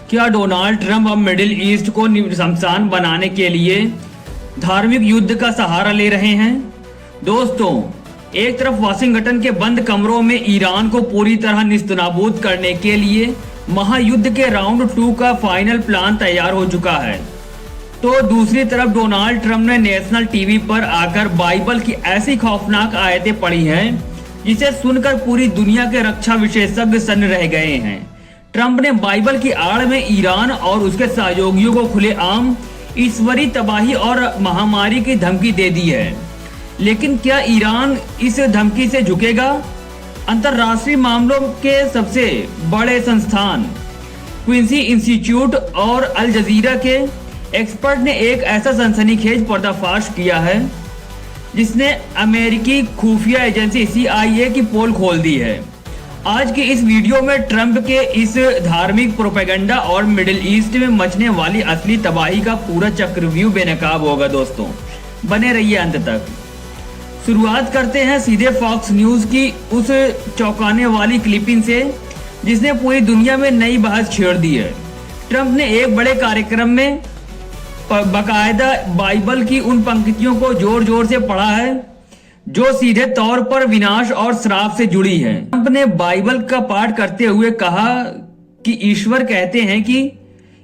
क्या Donald Trump अब middle east को शमशान बनाने के लिए धार्मिक युद्ध का सहारा ले रहे हैं? दोस्तों, एक तरफ वाशिंगटन के बंद कमरों में ईरान को पूरी तरह निस्तनाबूद करने के लिए महायुद्ध के राउंड 2 का फाइनल प्लान तैयार हो चुका है, तो दूसरी तरफ डोनाल्ड ट्रंप ने नेशनल टीवी पर आकर बाइबल की ऐसी खौफनाक आयतें पढ़ी हैं जिसे सुनकर पूरी दुनिया के रक्षा विशेषज्ञ सन्न रह गए हैं। ट्रंप ने बाइबल की आड़ में ईरान और उसके सहयोगियों को खुलेआम ईश्वरीय तबाही और महामारी की धमकी दे दी है। लेकिन क्या ईरान इस धमकी से झुकेगा? अंतर्राष्ट्रीय मामलों के सबसे बड़े संस्थान क्विंसी इंस्टीट्यूट और अल जजीरा के एक्सपर्ट ने एक ऐसा सनसनीखेज पर्दाफाश किया है जिसने अमेरिकी खुफिया एजेंसी CIA की पोल खोल दी है। आज की इस वीडियो में ट्रंप के इस धार्मिक प्रोपेगेंडा और मिडिल ईस्ट में मचने वाली असली तबाही का पूरा चक्रव्यूह बेनकाब होगा। दोस्तों, बने रहिए अंत तक। शुरुआत करते हैं सीधे फॉक्स न्यूज की उस चौंकाने वाली क्लिपिंग से जिसने पूरी दुनिया में नई बहस छेड़ दी है। ट्रंप ने एक बड़े कार्यक्रम में बाकायदा बाइबल की उन पंक्तियों को जोर जोर से पढ़ा है जो सीधे तौर पर विनाश और श्राप से जुड़ी है। ट्रंप ने बाइबल का पाठ करते हुए कहा कि ईश्वर कहते हैं कि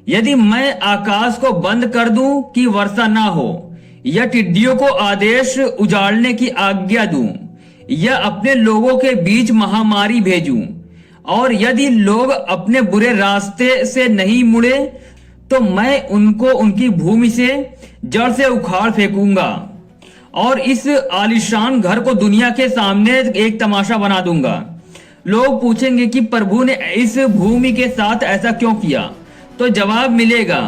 यदि मैं आकाश को बंद कर दूं कि वर्षा ना हो, या टिड्डियों को आदेश उजाड़ने की आज्ञा दूं, या अपने लोगों के बीच महामारी भेजूं, और यदि लोग अपने बुरे रास्ते से नहीं मुड़े तो मैं उनको उनकी भूमि से जड़ से उखाड़ फेंकूंगा और इस आलीशान घर को दुनिया के सामने एक तमाशा बना दूंगा। लोग पूछेंगे कि प्रभु ने इस भूमि के साथ ऐसा क्यों किया, तो जवाब मिलेगा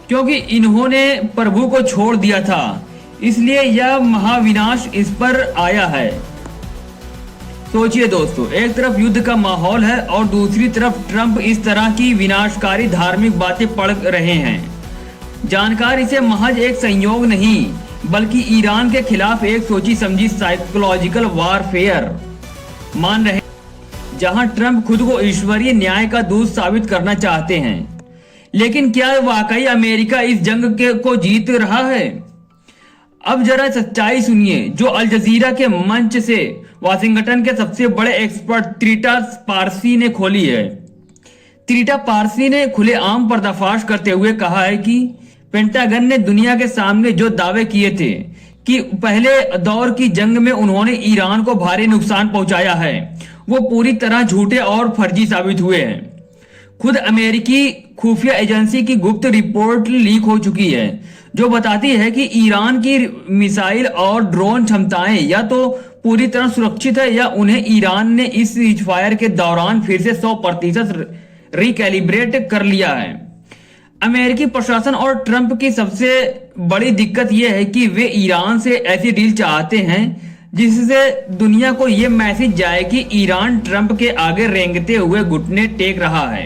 क्योंकि इन्होंने प्रभु को छोड़ दिया था, इसलिए यह महाविनाश इस पर आया है। सोचिए दोस्तों, एक तरफ युद्ध का माहौल है और दूसरी तरफ ट्रंप इस तरह की विनाशकारी धार्मिक बातें पढ़ रहे हैं। जानकार इसे महज एक संयोग नहीं बल्कि ईरान के खिलाफ एक सोची समझी साइकोलॉजिकल वॉरफेयर मान रहे हैं, जहां ट्रंप खुद को ईश्वरीय न्याय का दूत साबित करना चाहते हैं। लेकिन क्या वाकई अमेरिका इस जंग को जीत रहा है? अब जरा सच्चाई सुनिए जो अल जजीरा के मंच से वाशिंगटन के सबसे बड़े एक्सपर्ट त्रिटा पारसी ने खोली है। त्रिटा पारसी ने खुलेआम पर्दाफाश करते हुए कहा है कि पेंटागन ने दुनिया के सामने जो दावे किए थे कि पहले दौर की जंग में उन्होंने ईरान को भारी नुकसान पहुंचाया है, वो पूरी तरह झूठे और फर्जी साबित हुए हैं। खुद अमेरिकी खुफिया एजेंसी की गुप्त रिपोर्ट लीक हो चुकी है जो बताती है कि ईरान की मिसाइल और ड्रोन क्षमताएं या तो पूरी तरह सुरक्षित है या उन्हें ईरान ने इस फायर के दौरान फिर से 100% रिकैलिब्रेट कर लिया है। अमेरिकी प्रशासन और ट्रंप की सबसे बड़ी दिक्कत यह है कि वे ईरान से ऐसी डील चाहते हैं जिससे दुनिया को यह मैसेज जाए कि ईरान ट्रंप के आगे रेंगते हुए घुटने टेक रहा है।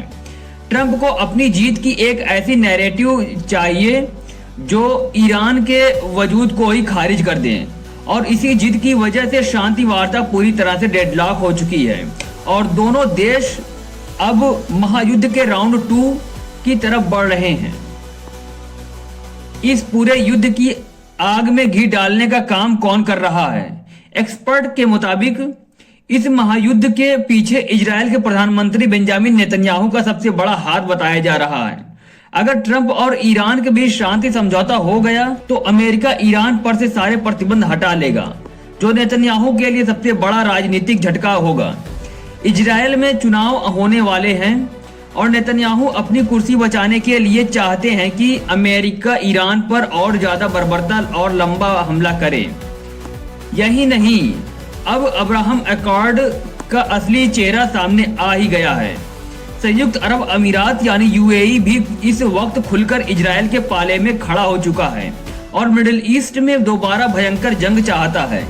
ट्रंप को अपनी जीत की एक ऐसी नैरेटिव चाहिए जो ईरान के वजूद को ही खारिज कर दें, और इसी जिद की वजह से शांति वार्ता पूरी तरह से डेडलॉक हो चुकी है और दोनों देश अब महायुद्ध के राउंड 2 की तरफ बढ़ रहे हैं। इस पूरे युद्ध की आग में घी डालने का काम कौन कर रहा है? एक्सपर्ट के मुताबिक इस महायुद्ध के पीछे इजराइल के प्रधानमंत्री बेंजामिन नेतन्याहू का सबसे बड़ा हाथ बताया जा रहा है। अगर ट्रंप और ईरान के बीच शांति समझौता हो गया तो अमेरिका ईरान पर से सारे प्रतिबंध हटा लेगा, जो नेतन्याहू के लिए सबसे बड़ा राजनीतिक झटका होगा। इजराइल में चुनाव होने वाले हैं और नेतन्याहू अपनी कुर्सी बचाने के लिए चाहते हैं कि अमेरिका ईरान पर और ज्यादा बर्बरता और लंबा हमला करे। यही नहीं, अब अब्राहम अकॉर्ड का असली चेहरा सामने आ ही गया है। संयुक्त अरब अमीरात यानी UAE भी इस वक्त खुलकर इजराइल के पाले में खड़ा हो चुका है और मिडिल ईस्ट में दोबारा भयंकर जंग चाहता है।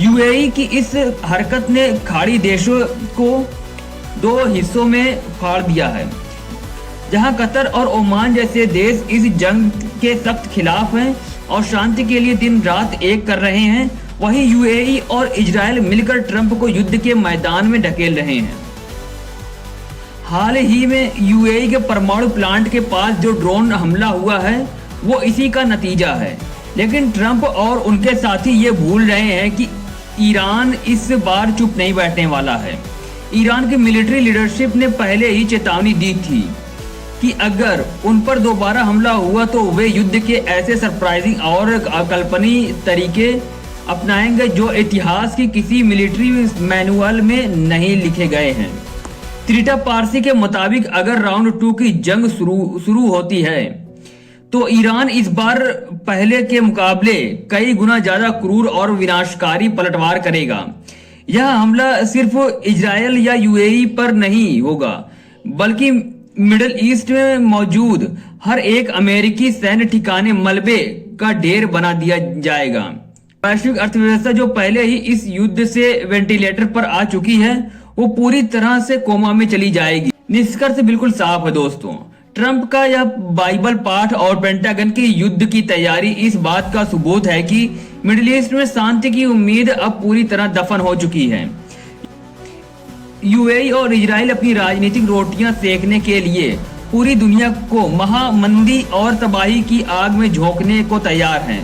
UAE की इस हरकत ने खाड़ी देशों को 2 हिस्सों में फाड़ दिया है। जहां कतर और ओमान जैसे देश इस जंग के सख्त खिलाफ हैं और शांति के लिए दिन रात एक कर रहे हैं, वहीं UAE और इजराइल मिलकर ट्रंप को युद्ध के मैदान में ढकेल रहे हैं। हाल ही में यूएई के परमाणु प्लांट के पास जो ड्रोन हमला हुआ है वो इसी का नतीजा है। लेकिन ट्रंप और उनके साथी ये भूल रहे हैं कि ईरान इस बार चुप नहीं बैठने वाला है। ईरान की मिलिट्री लीडरशिप ने पहले ही चेतावनी दी थी कि अगर उन पर दोबारा हमला हुआ तो वे युद्ध के ऐसे सरप्राइजिंग और अकल्पनीय तरीके अपनाएंगे जो इतिहास की किसी मिलिट्री मैनुअल में नहीं लिखे गए हैं। त्रिटा पारसी के मुताबिक अगर राउंड 2 की जंग शुरू होती है तो ईरान इस बार पहले के मुकाबले कई गुना ज्यादा क्रूर और विनाशकारी पलटवार करेगा। यह हमला सिर्फ इजरायल या यूएई पर नहीं होगा बल्कि मिडिल ईस्ट में मौजूद हर एक अमेरिकी सैन्य ठिकाने मलबे का ढेर बना दिया जाएगा। वैश्विक अर्थव्यवस्था जो पहले ही इस युद्ध से वेंटिलेटर पर आ चुकी है वो पूरी तरह से कोमा में चली जाएगी। निष्कर्ष बिल्कुल साफ है दोस्तों, ट्रंप का यह बाइबल पाठ और पेंटागन की युद्ध की तैयारी इस बात का सबूत है कि मिडिल ईस्ट में शांति की उम्मीद अब पूरी तरह दफन हो चुकी है। यूएई और इजराइल अपनी राजनीतिक रोटियां सेकने के लिए पूरी दुनिया को महामंदी और तबाही की आग में झोंकने को तैयार हैं।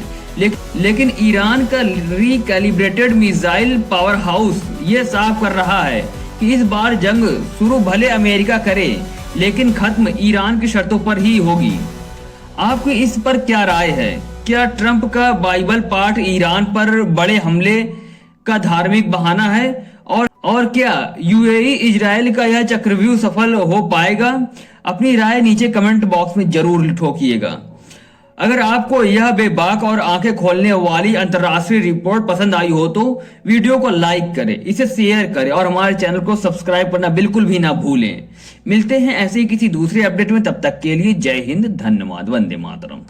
लेकिन ईरान का रिकैलिब्रेटेड मिसाइल पावर हाउस ये साफ कर रहा है कि इस बार जंग शुरू भले अमेरिका करे लेकिन खत्म ईरान की शर्तों पर ही होगी। आपकी इस पर क्या राय है? क्या ट्रंप का बाइबल पाठ ईरान पर बड़े हमले का धार्मिक बहाना है और क्या यूएई इजराइल का यह चक्रव्यूह सफल हो पाएगा? अपनी राय नीचे कमेंट बॉक्स में जरूर ठोकिएगा। अगर आपको यह बेबाक और आंखें खोलने वाली अंतर्राष्ट्रीय रिपोर्ट पसंद आई हो तो वीडियो को लाइक करें, इसे शेयर करें और हमारे चैनल को सब्सक्राइब करना बिल्कुल भी ना भूलें। मिलते हैं ऐसे ही किसी दूसरे अपडेट में, तब तक के लिए जय हिंद, धन्यवाद, वंदे मातरम।